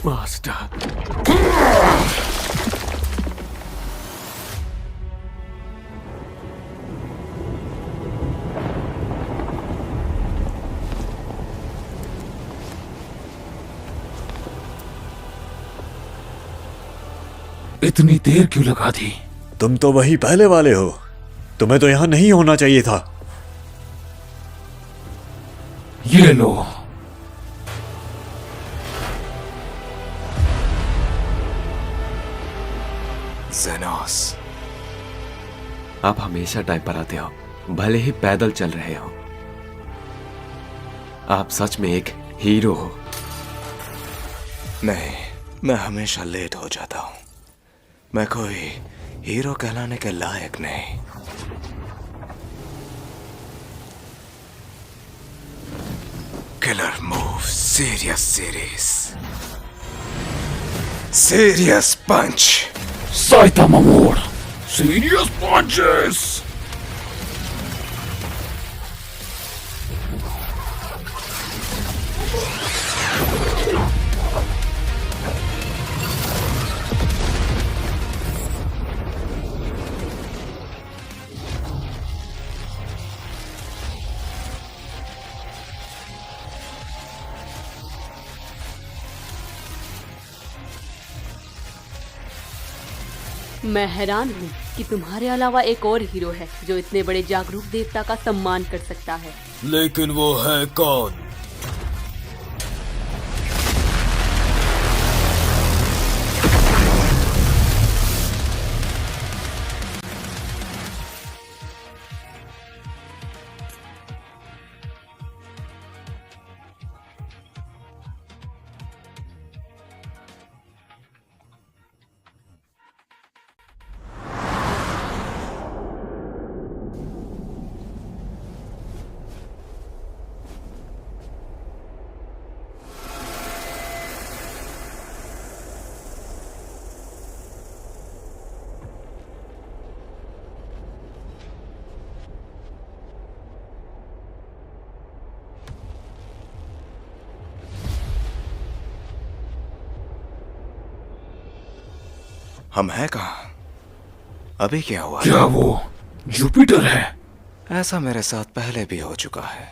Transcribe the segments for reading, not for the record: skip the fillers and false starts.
Master. इतनी देर क्यों लगा दी? तुम तो वही पहले वाले हो। तुम्हें तो यहां नहीं होना चाहिए था। ये लो। ज़ेनोस, आप हमेशा टाइम पर आते हो, भले ही पैदल चल रहे हो। आप सच में एक हीरो हो। नहीं, मैं हमेशा लेट हो जाता हूं। मैं कोई हीरो कहलाने के लायक नहीं। किलर मूव, सीरियस पंच। Saitama Mode! Serious punches! मैं हैरान हूँ कि तुम्हारे अलावा एक और हीरो है जो इतने बड़े जागरूक देवता का सम्मान कर सकता है। लेकिन वो है कौन? हम हैं कहाँ? अभी क्या हुआ? क्या वो जुपिटर है? ऐसा मेरे साथ पहले भी हो चुका है।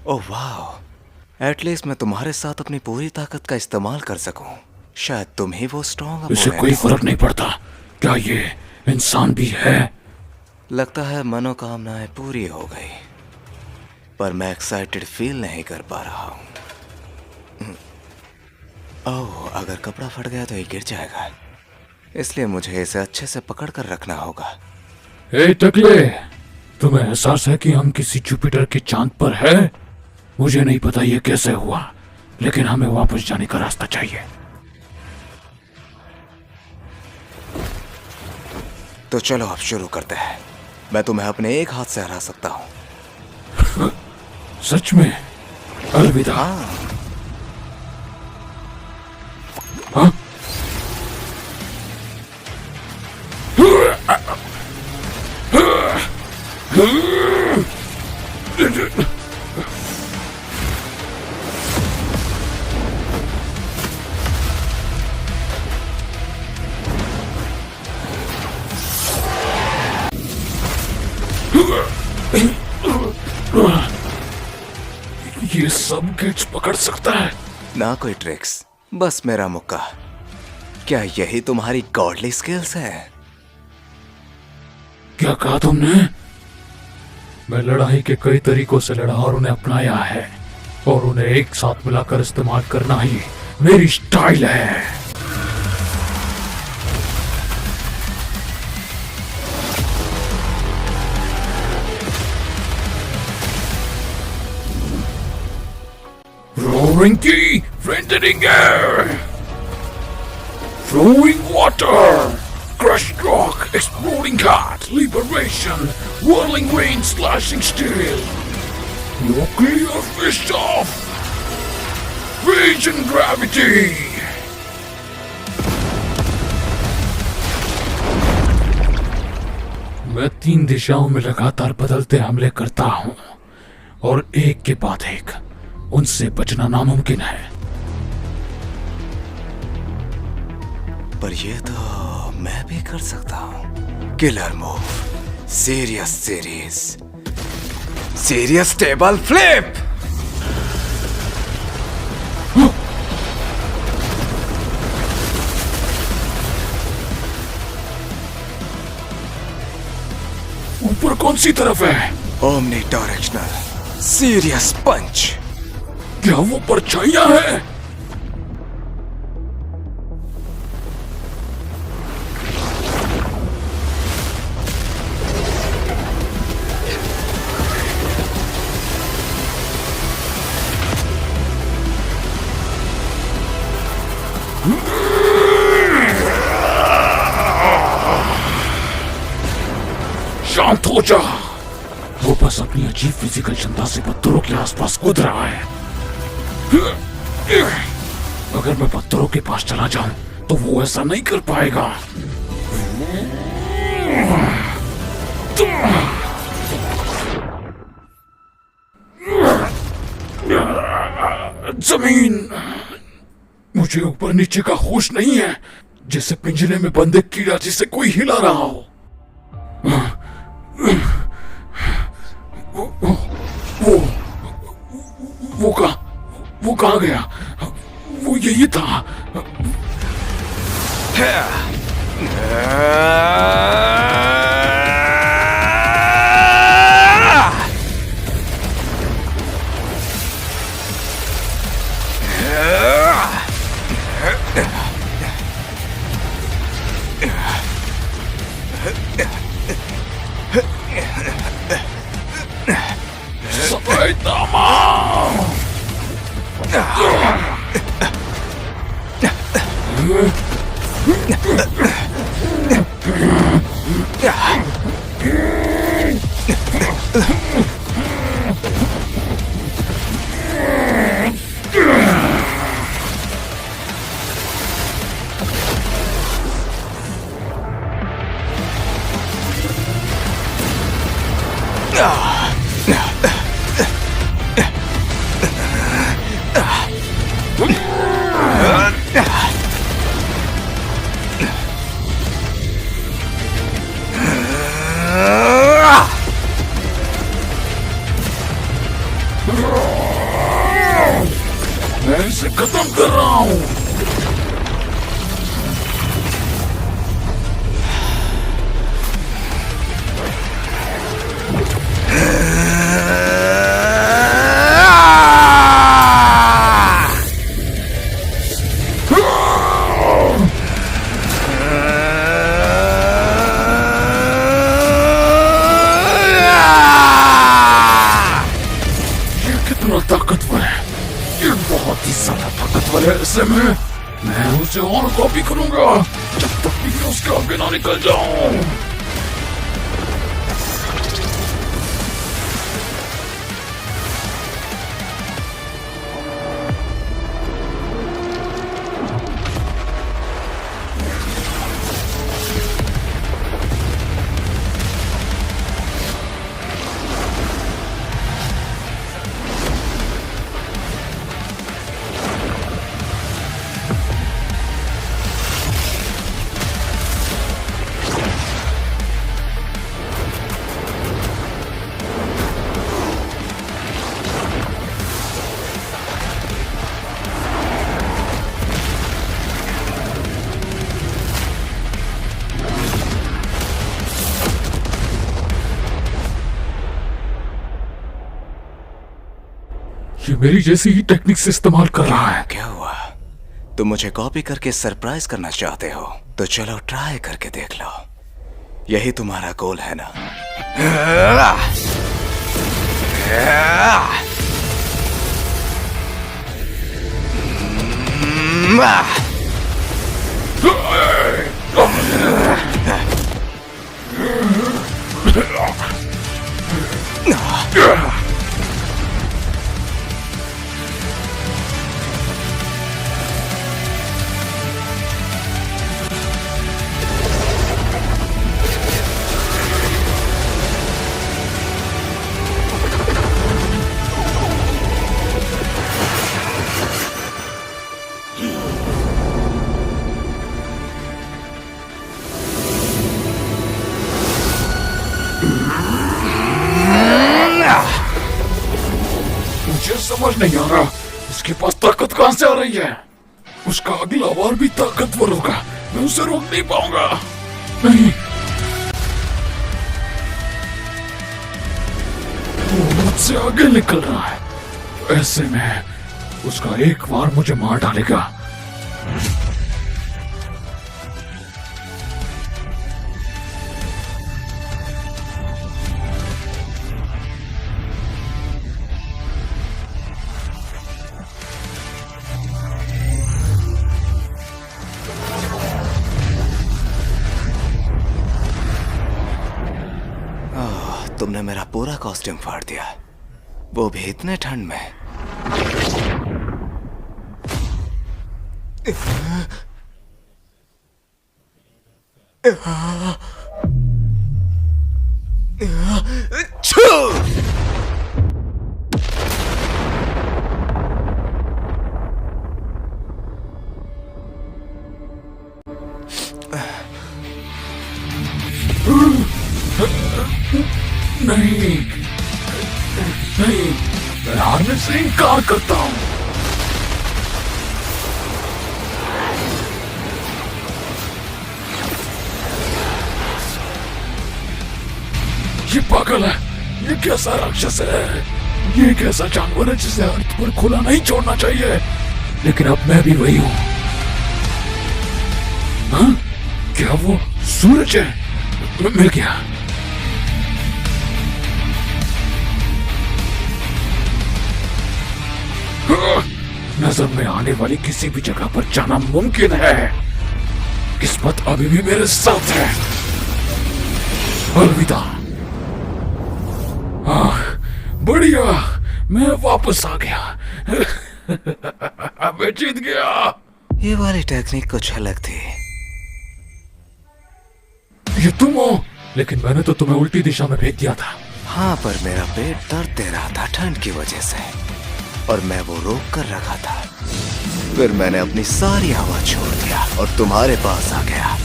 ओह वाह, एटलीस्ट मैं तुम्हारे साथ अपनी पूरी ताकत का इस्तेमाल कर सकूं। शायद तुम ही वो स्ट्रॉन्ग इसे कोई फर्क नहीं पड़ता। क्या ये इंसान भी है? लगता है मनोकामनाएं पूरी हो गई, पर मैं एक्साइटेड फील नहीं कर पा रहा हूँ। ओह, अगर कपड़ा फट गया तो ये गिर जाएगा, इसलिए मुझे इसे अच्छे से पकड़ कर रखना होगा। ए टकले, तुम्हें एहसास है कि हम किसी जुपिटर के चांद पर हैं? मुझे नहीं पता ये कैसे हुआ, लेकिन हमें वापस जाने का रास्ता चाहिए। तो चलो अब शुरू करते हैं। मैं तुम्हें अपने एक हाथ से हरा सकता हूँ। सच में? अलविदा। हाँ। हाँ? ये सब गेट्स पकड़ सकता है? ना कोई ट्रिक्स, बस मेरा मुक्का। क्या यही तुम्हारी गॉडली स्किल्स है? क्या कहा तुमने? मैं लड़ाई के कई तरीकों से लड़ा और उन्हें अपनाया है, और उन्हें एक साथ मिलाकर इस्तेमाल करना ही मेरी स्टाइल है। Roaring key, rendering air, flowing water, crushed rock, exploding heart, liberation, whirling rain, slashing steel, nuclear fist off, rage and gravity. मैं 3 दिशाओं में लगातार बदलते हमले करता हूं, और एक के बाद एक उनसे बचना नामुमकिन है। पर ये तो मैं भी कर सकता हूँ। Killer move, serious series, serious table flip. ऊपर कौन सी तरफ है? ओमनी डायरेक्शनल सीरियस पंच। क्या वो परछाइयां हैं? शांत हो जा। वो बस अपनी अजीब फिजिकल क्षमता से पत्थरों के आसपास कूद रहा है। अगर मैं पत्थरों के पास चला जाऊं तो वो ऐसा नहीं कर पाएगा। जमीन, मुझे ऊपर नीचे का होश नहीं है, जैसे पिंजरे में बंद एक कीड़ा जिसे कोई हिला रहा हो। वो कहाँ गया? वो यही था। Saitama! मैं इसे खत्म कर रहा हूँ। ताकतवर है, ये बहुत ही ज्यादा ताकतवर है। ऐसे में मैं उसे और कॉपी करूंगा जब तक कि मैं उसके आगे ना निकल जाऊं। ये मेरी जैसी ही टेक्निक से इस्तेमाल कर रहा है। क्या हुआ? तुम मुझे कॉपी करके सरप्राइज करना चाहते हो तो चलो ट्राई करके देख लो। यही तुम्हारा गोल है ना? नहीं आ रहा, इसके पास ताकत कहां से आ रही है? उसका अगला वार भी ताकतवर होगा, मैं उसे रोक नहीं पाऊंगा। नहीं, वो मुझसे आगे निकल रहा है। ऐसे में उसका एक वार मुझे मार डालेगा। तुमने मेरा पूरा कॉस्ट्यूम फाड़ दिया, वो भी इतने ठंड में। नहीं नहीं, मैं हारने से इनकार करता हूं। ये पागल है, ये कैसा राक्षस है, ये कैसा जानवर है जिसे अर्थ पर खुला नहीं छोड़ना चाहिए। लेकिन अब मैं भी वही हूं। हाँ? क्या वो सूरज है? मिल गया। नजर में आने वाली किसी भी जगह पर जाना मुमकिन है। किस्मत अभी भी मेरे साथ है। अलविदा। बढ़िया, मैं वापस आ गया। मैं जीत गया। ये वाली टेक्निक कुछ अलग थी। ये तुम हो? लेकिन मैंने तो तुम्हें उल्टी दिशा में भेज दिया था। हाँ, पर मेरा पेट दर्द दे रहा था ठंड की वजह से, और मैं वो रोक कर रखा था। फिर मैंने अपनी सारी हवा छोड़ दिया और तुम्हारे पास आ गया।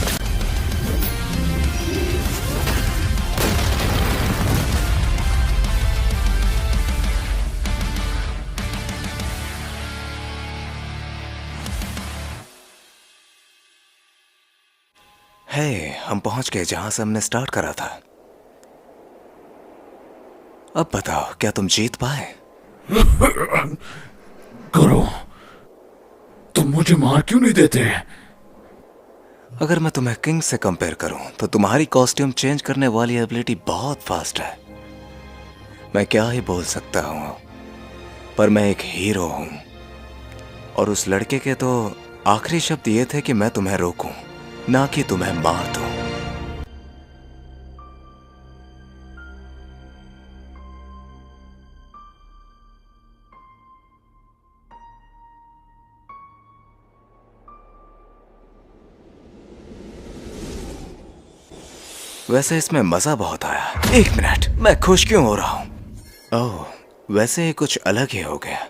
हे, हम पहुंच गए जहां से हमने स्टार्ट करा था। अब बताओ, क्या तुम जीत पाए? करो, तुम मुझे मार क्यों नहीं देते? अगर मैं तुम्हें किंग से कंपेयर करूं तो तुम्हारी कॉस्ट्यूम चेंज करने वाली एबिलिटी बहुत फास्ट है। मैं क्या ही बोल सकता हूं, पर मैं एक हीरो हूं। और उस लड़के के तो आखिरी शब्द ये थे कि मैं तुम्हें रोकूं, ना कि तुम्हें मार दूं। वैसे इसमें मजा बहुत आया। एक मिनट, मैं खुश क्यों हो रहा हूं? ओह, वैसे ये कुछ अलग ही हो गया।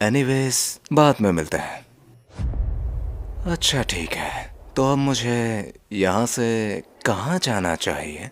एनीवेज, बाद में मिलते हैं। अच्छा ठीक है, तो अब मुझे यहाँ से कहाँ जाना चाहिए?